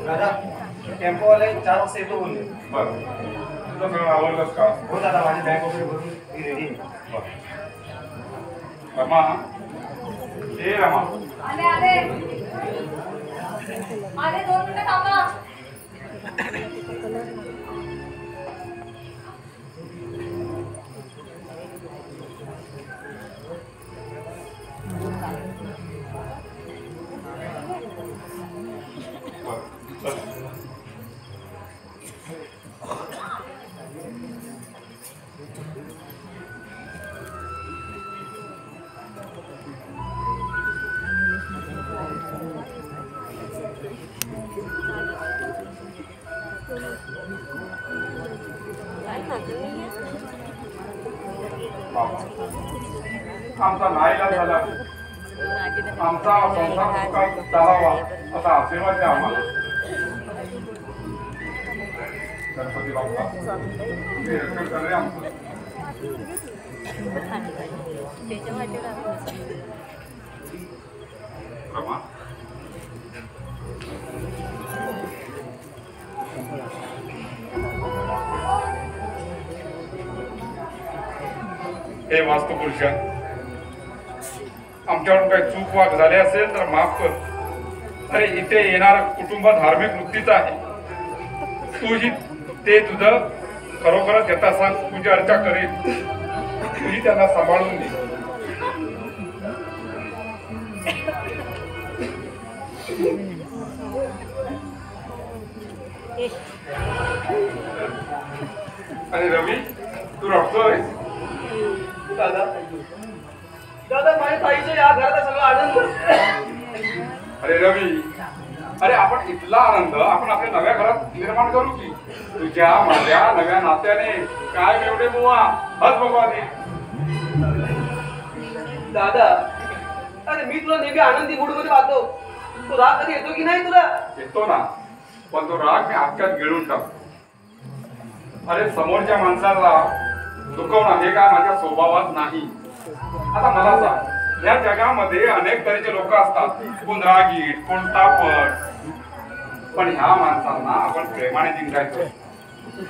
दादा टेम्पोवाले 4 वाजता येतो बोलले. बरं तुझं सगळं आवडलंच का? हो दादा, माझी बॅग वगैरे भरून मी रेडी. रमा ए रमा आले 2 मिनिटं थांबा. आमचा नाईलाज झाला, आमचा संसार सुखात चालावा असा आशीर्वाद द्या आम्हाला. गणपती बाप्पा तुम्ही रक्षण कर रे आमचं. रमा हे वास्तुपुरुषा, आमच्याकडून काही चूक वाग झाले असेल तर माफ कर. अरे इथे येणारं कुटुंब धार्मिक वृत्तीचं आहे. तुझी ते तुझं खरोखरच यथा सांग, पूजा अर्चा करेल. तुझी त्यांना सांभाळून दे. अरे रवी, तू रडतोय? दादा दादा माझ्या ताईच्या या घरात सगळं आनंद. अरे रवी, अरे आपण इथला आनंद आपण आपल्या नव्या घरात निर्माण करू की. तुझ्या माझ्या नव्या नात्याने काय एवढे बुवा, हस बाबा ते. दादा अरे मी तुला नेहमी आनंदी मूड मध्ये पाहतो. तू राग कधी येतो की नाही तुला? येतो ना, पण तो राग मी आत्यात गिळून टाकतो. अरे समोरच्या माणसाला दुखवणं हे काय माझ्या स्वभावात नाही. आता मला सांग, या जगामध्ये अनेक तऱ्हेचे लोक असतात. कोण रागीट, कोण तापट, पण ह्या माणसांना आपण प्रेमाने जिंकायचं.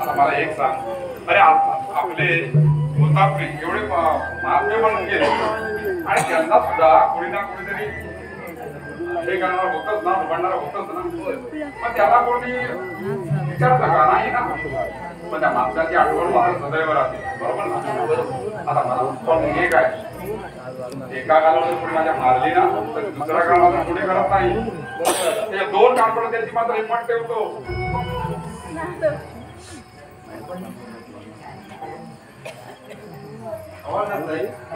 आता मला एक सांग, अरे आपले मुताफे एवढे महात्मे बनून गेले आणि त्यांना सुद्धा कोणी ना कोणीतरी हे करणार होतच ना, उघडणार होतच ना. मग त्याला कोणी विचारतं का? नाही ना. पण त्या माणसाची आठवण मला सदैव राहते. बरोबर ना? आता मला पण हे काय, एका कालामध्ये कोणी माझ्या मारली ना तर दुसऱ्या काळामध्ये कोणी करत नाही. त्या दोन कानपड त्याची मात्र हिंमत ठेवतो.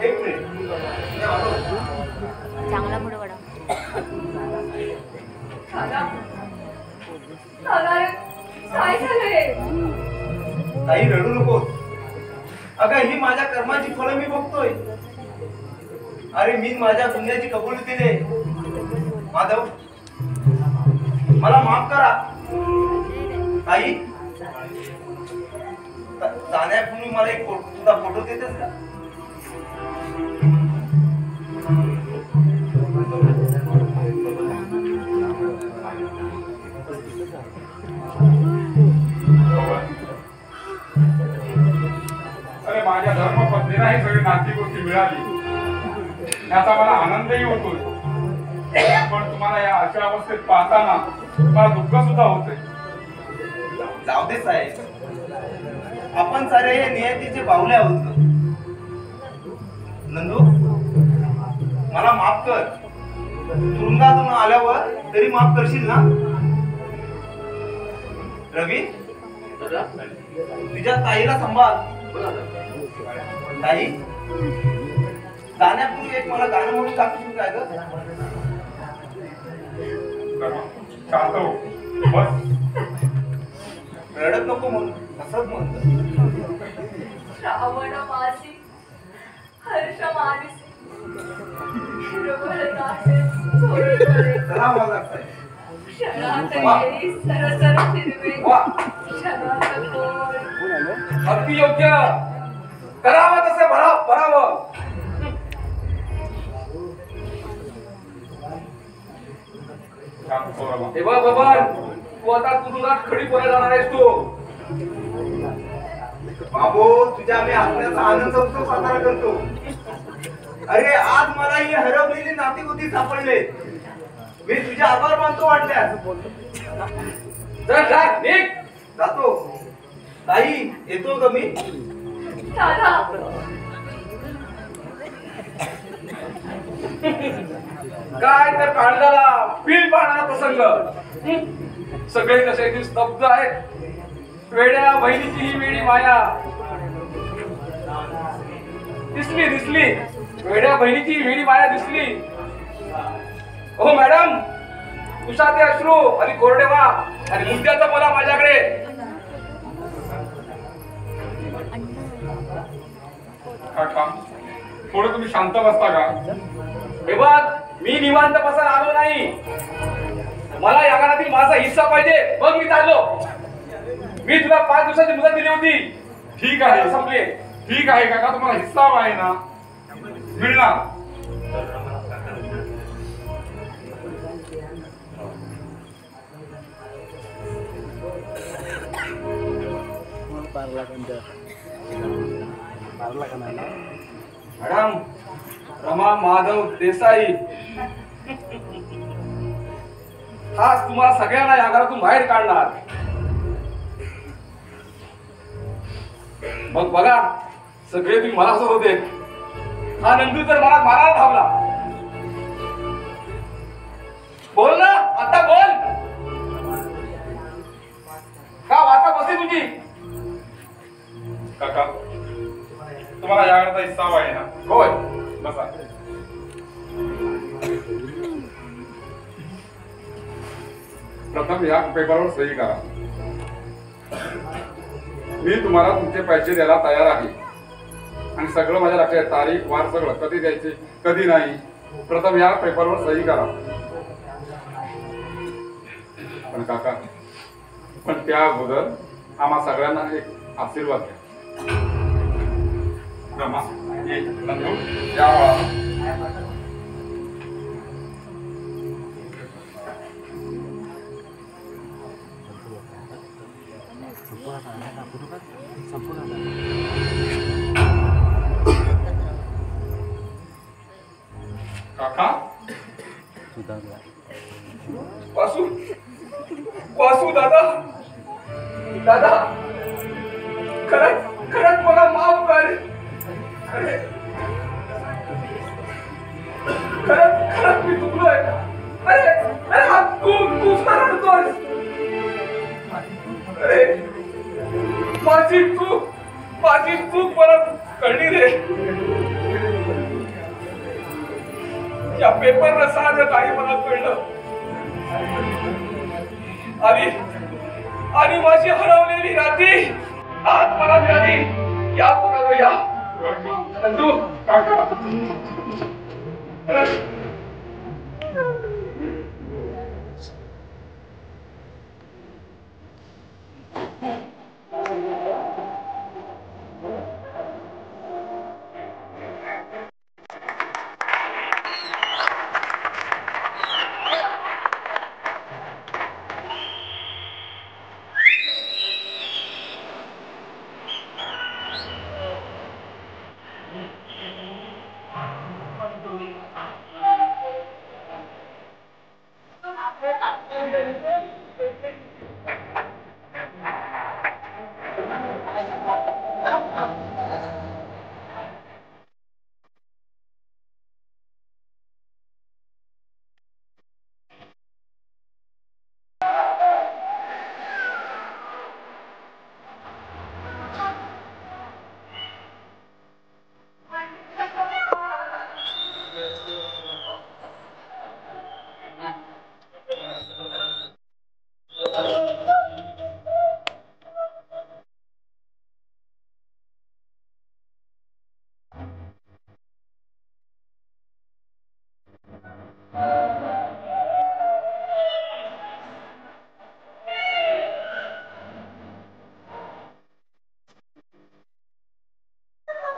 एक मिनिट. चांगला पुढे वडा. दादा दादा काय झालंय? ताई रडू नको. अगं ही माझ्या कर्माची फळं मी बघतोय. अरे मी माझ्या गुन्ह्याची कबुली दिली. माधव मला माफ करा. ताई जाण्यापूर्वी मला एक तुझा फोटो देतेस का? अरे माझ्या धर्मपत्नीला ही सगळी नाती गोष्टी मिळाली, याचा मला आनंदही होतोय. पण तुम्हाला या अशा अवस्थेत पाहताना मला दुःख सुद्धा होतंय. जाऊ दे साहेब, आपण सारे हे नियतीचे बाहुले आहोत. नंदू मला माफ कर. तुरुंगातून आल्यावर तरी माफ करशील ना? रवी तुझ्या ताईला सांभाळ. ताई जाण्यापूर्वी एक मला गाणं म्हणून टाकशील काय ग? शांत हो, बस. रडत नको म्हणून असंच म्हणतो. श्रावण मासी हर्ष मानसी प्रबलताचे थोडे थोडे चला मला साहेब. क्षणात येई सरसर फिरवे क्षणात कोण अगदी योग्य. करावं तसं भरावं. हे बघ बाबा, तू आता तुरुंगात खडी पडत जाणार आहेस. तू बाबू तुझ्या मी हसण्याचा आनंद उत्सव साजरा करतो. अरे आज मला ही हरवलेली नाती होती सापडले. मी तुझे आभार मानतो वाटल्यास. जातो. ताई येतो का मी? दादा काय तर काळजाला पीळ पाडणारा प्रसंग. सगळे कसे स्तब्ध आहेत. वेड्या बहिणीची ही वेडी माया दिसली. वेड्या बहिणीची वेडी माया दिसली. हो मॅडम, उषाचे अश्रू आणि कोरडे वा आणि मुद्द्याचं मला माझ्याकडे. काका, थोडं तुम्ही शांत बसता का? हे बघ, मी निवांत बसायला आलो नाही. मला या घरातील माझा हिस्सा पाहिजे. मग मी चाललो. मी तुला 5 दिवसाची मुदत दिली होती. ठीक आहे, संपले. ठीक आहे काका, तुम्हाला हिस्सा आहे ना, मिळणार. मॅडम रमा माधव देसाई हाच तुम्हाला सगळ्यांना या घरातून बाहेर काढणार. मग बघा सगळे तुम्ही मला असं होते. हा नंदू तर मला मारायला धावला. बोल ना आता बोल. का वाचा बसली तुझी? काका तुम्हाला या घराचा हिस्सा हवा आहे ना? होय. बसा. प्रथम या पेपरवर सही करा. मी तुम्हाला तुमचे पैसे द्यायला तयार आहे आणि सगळं माझ्या लक्षात आहे. तारीख वार सगळं कधी द्यायचे कधी नाही. प्रथम या पेपरवर सही करा. पण काका पण त्या अगोदर आम्हा सगळ्यांना एक आशीर्वाद द्या. रमा ये नंदू या बाळा. काका वासू वासू दादा दादा खरंच खरंच मला माफ कर. खरंच खरंच मी चुकलोय. अरे अरे हा तू रडतोस. अरे माझी चूक परत कळली रे. या पेपरला साधं काही मला कळलं आणि माझी हरवलेली रात्री आज मला मिळाली. या नंदू काका